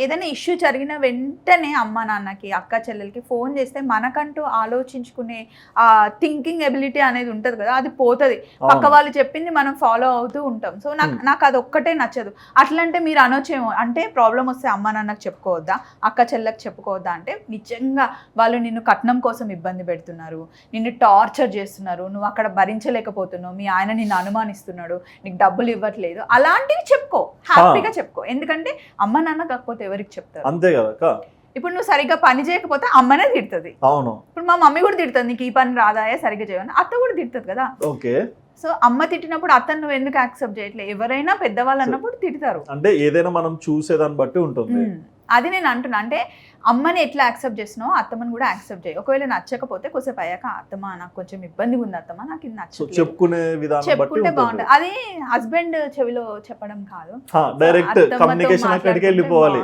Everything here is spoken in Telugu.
ఏదైనా ఇష్యూ జరిగిన వెంటనే అమ్మ నాన్నకి అక్క చెల్లెలకి ఫోన్ చేస్తే మనకంటూ ఆలోచించుకునే ఆ థింకింగ్ ఎబిలిటీ అనేది ఉంటుంది కదా, అది పోతుంది. పక్క వాళ్ళు చెప్పింది మనం ఫాలో అవుతూ ఉంటాం. సో నాకు అది ఒక్కటే నచ్చదు. అట్లంటే మీరు అనొచ్చేమో, అంటే ప్రాబ్లం వస్తే అమ్మ నాన్నకు చెప్పుకోవద్దా, అక్క చెల్లెకి చెప్పుకోవద్దా అంటే, నిజంగా వాళ్ళు నిన్ను కట్నం కోసం ఇబ్బంది పెడుతున్నారు, నిన్ను టార్చర్ చేస్తున్నారు, నువ్వు అక్కడ భరించలేకపోతున్నావు, మీ ఆయన నిన్ను అనుమానిస్తున్నాడు, నీకు డబ్బులు ఇవ్వట్లేదు, అలాంటివి చెప్పుకో, హ్యాపీగా చెప్పుకో. ఎందుకంటే అమ్మ నాన్న కాకపోతే ఎవరికి చెప్తారు? అంతే కదా. ఇప్పుడు నువ్వు సరిగ్గా పని చేయకపోతే అమ్మనే తిడుతుంది. అవును. ఇప్పుడు మా మమ్మీ కూడా తిడుతుంది, నీకు ఈ పని రాదాయా సరిగ్గా చేయని. అత్త కూడా తిడుతుంది కదా. ఓకే. సో అమ్మ తిట్టినప్పుడు అత్తను నువ్వు ఎందుకు యాక్సెప్ట్ చేయట్లేదు? ఎవరైనా పెద్దవాళ్ళు అన్నప్పుడు తిడతారు. అంటే ఏదైనా మనం చూసేదాన్ని బట్టి ఉంటుంది. అది నేను అంటున్నా. అంటే అమ్మని ఎట్లా యాక్సెప్ట్ చేసినావు అత్తమ్మని కూడా యాక్సెప్ట్ చేయి. ఒకవేళ నచ్చకపోతే కొద్దిసేపు అయ్యాక, అత్తమ్మ నాకు కొంచెం ఇబ్బందిగా ఉంది అత్తమ్మ, నాకు ఇది నచ్చలేదు, చెప్పుకునే విధానం చెప్పుకుంటే బాగుంటుంది. అది హస్బెండ్ చెవిలో చెప్పడం కాదు, డైరెక్ట్ కమ్యూనికేషన్ అక్కడికి వెళ్ళిపోవాలి.